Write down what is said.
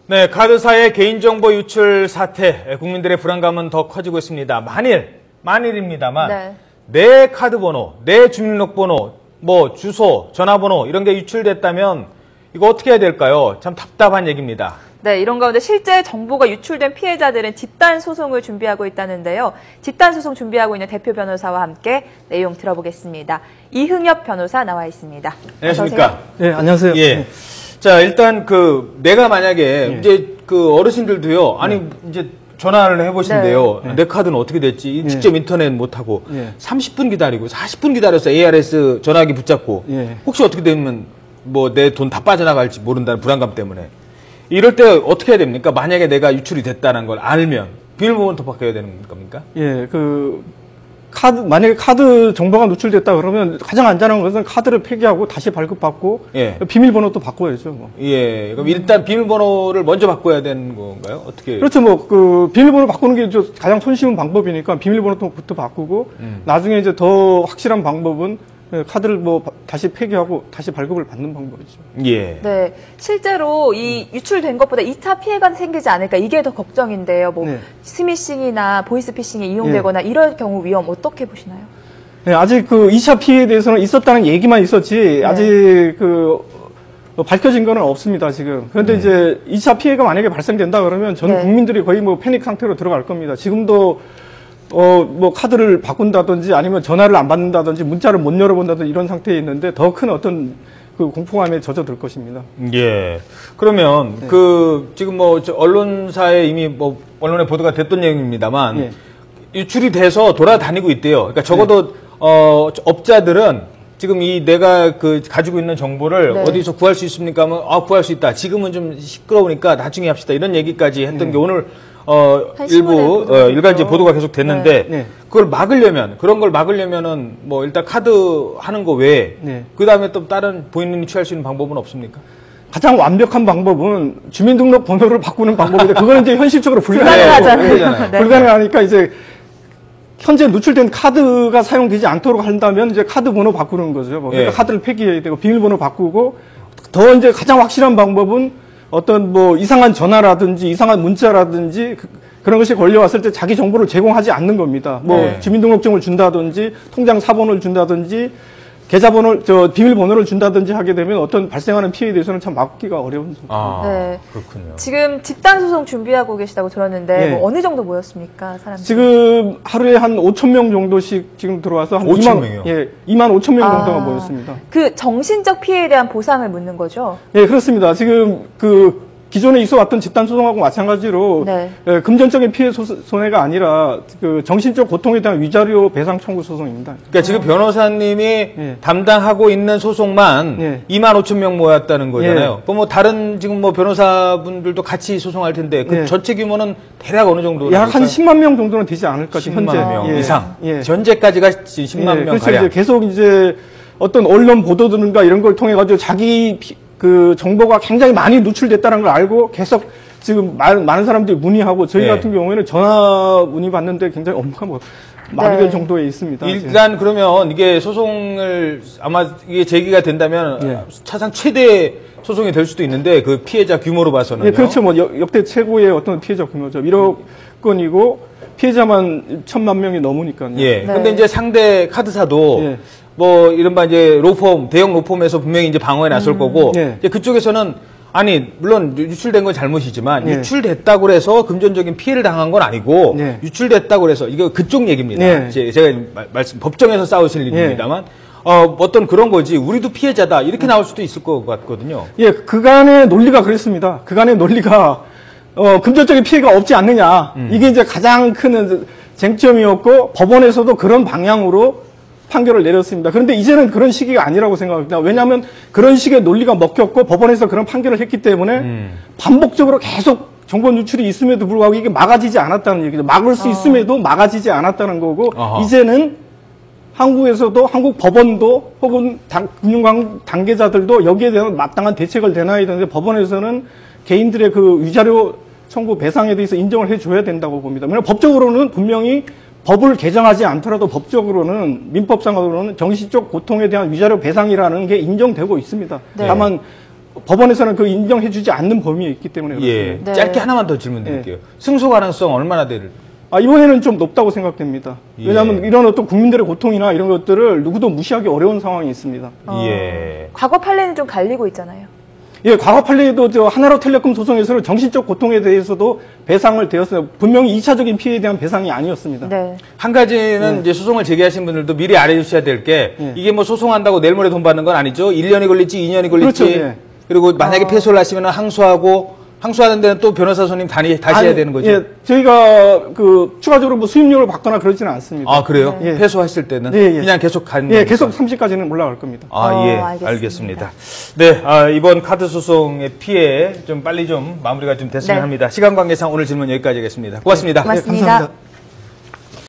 네, 카드사의 개인정보 유출 사태, 국민들의 불안감은 더 커지고 있습니다. 만일입니다만, 네. 내 카드번호, 내 주민등록번호, 뭐 주소, 전화번호 이런 게 유출됐다면 이거 어떻게 해야 될까요? 참 답답한 얘기입니다. 네, 이런 가운데 실제 정보가 유출된 피해자들은 집단 소송을 준비하고 있다는데요. 집단 소송 준비하고 있는 대표 변호사와 함께 내용 들어보겠습니다. 이흥엽 변호사 나와 있습니다. 안녕하십니까? 네, 안녕하세요. 예. 자, 일단 내가 만약에 이제 어르신들도요. 아니 이제 전화를 해보신대요. 네. 내 카드는 어떻게 됐지? 직접 인터넷 못하고 30분 기다리고 40분 기다려서 ARS 전화기 붙잡고 혹시 어떻게 되면 뭐 내 돈 다 빠져나갈지 모른다는 불안감 때문에 이럴 때 어떻게 해야 됩니까? 만약에 내가 유출이 됐다는 걸 알면 비밀번호부터 바꿔야 되는 겁니까? 예, 만약에 카드 정보가 누출됐다 그러면 가장 안전한 것은 카드를 폐기하고 다시 발급받고 비밀번호도 바꿔야죠. 뭐. 예, 그럼 일단 비밀번호를 먼저 바꿔야 되는 건가요? 어떻게? 그렇죠. 비밀번호 바꾸는 게 가장 손쉬운 방법이니까 비밀번호부터 바꾸고 나중에 이제 더 확실한 방법은 카드를 다시 폐기하고 다시 발급을 받는 방법이죠. 예. 네. 실제로 이 유출된 것보다 2차 피해가 생기지 않을까 이게 더 걱정인데요. 스미싱이나 보이스피싱이 이용되거나 이럴 경우 위험 어떻게 보시나요? 네, 아직 2차 피해에 대해서는 있었다는 얘기만 있었지 아직 밝혀진 거는 없습니다, 지금. 그런데 이제 2차 피해가 만약에 발생된다 그러면 전 국민들이 거의 패닉 상태로 들어갈 겁니다. 지금도 카드를 바꾼다든지 아니면 전화를 안 받는다든지 문자를 못 열어본다든지 이런 상태에 있는데 더 큰 어떤 공포감에 젖어들 것입니다. 예. 그러면 지금 언론사에 이미 언론에 보도가 됐던 내용입니다만 유출이 돼서 돌아다니고 있대요. 그러니까 적어도 업자들은 지금 내가 가지고 있는 정보를 어디서 구할 수 있습니까? 하면 구할 수 있다. 지금은 좀 시끄러우니까 나중에 합시다. 이런 얘기까지 했던 게 오늘 일부 일간지 보도가 계속 됐는데 그걸 그런 걸 막으려면은 일단 카드 하는 거 외에 그다음에 또 다른 본인이 취할 수 있는 방법은 없습니까? 가장 완벽한 방법은 주민등록 번호를 바꾸는 방법인데 그거는 이제 현실적으로 불가능하잖아요. 불가능하니까 이제 현재 누출된 카드가 사용되지 않도록 한다면 이제 카드 번호 바꾸는 거죠. 그러니까 카드를 폐기해야 되고 비밀번호 바꾸고 더 이제 가장 확실한 방법은 어떤 이상한 전화라든지 이상한 문자라든지 그런 것이 걸려왔을 때 자기 정보를 제공하지 않는 겁니다. 주민등록증을 준다든지 통장 사본을 준다든지 계좌번호 비밀번호를 준다든지 하게 되면 어떤 발생하는 피해에 대해서는 참 막기가 어려운 네. 그렇군요. 지금 집단 소송 준비하고 계시다고 들었는데 어느 정도 모였습니까, 사람들이? 지금 하루에 한 5,000명 정도씩 지금 들어와서 한 5,000명이요? 2만 5,000명 정도가 모였습니다. 정신적 피해에 대한 보상을 묻는 거죠? 예, 그렇습니다. 지금 기존에 있어왔던 집단 소송하고 마찬가지로 금전적인 피해 손해가 아니라 정신적 고통에 대한 위자료 배상 청구 소송입니다. 그러니까 지금 변호사님이 담당하고 있는 소송만 25,000명 모였다는 거잖아요. 그럼 다른 지금 변호사분들도 같이 소송할 텐데 전체 규모는 대략 어느 정도? 약 한 10만 명 정도는 되지 않을까 지금 10만 명 이상. 현재까지가 10만 명 그렇죠. 가량. 이제 계속 어떤 언론 보도들과 이런 걸 통해 가지고 자기 정보가 굉장히 많이 누출됐다는 걸 알고 계속 지금 많은 사람들이 문의하고 저희 같은 경우에는 전화 문의 받는데 굉장히 업무가 많이 될 정도에 있습니다. 일단 그러면 이게 소송을 아마 이게 제기가 된다면 사상 최대 소송이 될 수도 있는데 그 피해자 규모로 봐서는요. 그렇죠. 역대 최고의 어떤 피해자 규모죠. 1억 건이고 피해자만 1,000만 명이 넘으니까요. 근데 이제 상대 카드사도 이른바 이제 대형 로펌에서 분명히 이제 방어에 나설 거고, 이제 그쪽에서는, 물론 유출된 건 잘못이지만, 유출됐다고 해서 금전적인 피해를 당한 건 아니고, 유출됐다고 해서, 이거 그쪽 얘기입니다. 제가 법정에서 싸우실 일입니다만, 어떤 그런 거지, 우리도 피해자다, 이렇게 나올 수도 있을 것 같거든요. 그간의 논리가 그랬습니다. 그간의 논리가, 금전적인 피해가 없지 않느냐. 이게 이제 가장 큰 쟁점이었고, 법원에서도 그런 방향으로 판결을 내렸습니다. 그런데 이제는 그런 시기가 아니라고 생각합니다. 왜냐하면 그런 식의 논리가 먹혔고 법원에서 그런 판결을 했기 때문에 반복적으로 계속 정보 유출이 있음에도 불구하고 이게 막아지지 않았다는 얘기죠. 막을 수 있음에도 막아지지 않았다는 거고 이제는 한국에서도 한국 법원도 혹은 금융 단계자들도 여기에 대한 마땅한 대책을 내놔야 되는데 법원에서는 개인들의 위자료 청구 배상에 대해서 인정을 해줘야 된다고 봅니다. 왜냐하면 법적으로는 분명히 법을 개정하지 않더라도 법적으로는 민법상으로는 정신적 고통에 대한 위자료 배상이라는 게 인정되고 있습니다. 다만 법원에서는 그 인정해주지 않는 범위에 있기 때문에 예. 그렇습니다. 네. 짧게 하나만 더 질문 드릴게요. 승소 가능성 얼마나 될? 이번에는 좀 높다고 생각됩니다. 왜냐하면 예. 이런 어떤 국민들의 고통이나 이런 것들을 누구도 무시하기 어려운 상황이 있습니다. 예. 과거 판례는 좀 갈리고 있잖아요. 예, 과거 판례도 저 하나로텔레콤 소송에서는 정신적 고통에 대해서도 배상을 되었어요. 분명히 2차적인 피해에 대한 배상이 아니었습니다. 네. 한 가지는 이제 소송을 제기하신 분들도 미리 알아주셔야 될 게 이게 뭐 소송한다고 내일 모레 돈 받는 건 아니죠. 1년이 걸릴지 2년이 걸릴지. 그렇죠, 예. 그리고 만약에 패소를 하시면 항소하는 데는 또 변호사 손님 다시 해야 되는 거죠. 예, 저희가 그 추가적으로 뭐 수임료를 받거나 그러지는 않습니다. 아, 그래요? 예. 패소하실 때는 예, 예. 그냥 계속 가는 예, 거니까. 계속 30까지는 올라갈 겁니다. 예, 알겠습니다. 알겠습니다. 네, 이번 카드 소송의 피해 좀 빨리 좀 마무리가 좀 됐으면 네. 합니다. 시간 관계상 오늘 질문 여기까지 하겠습니다. 고맙습니다. 고맙습니다. 예, 감사합니다.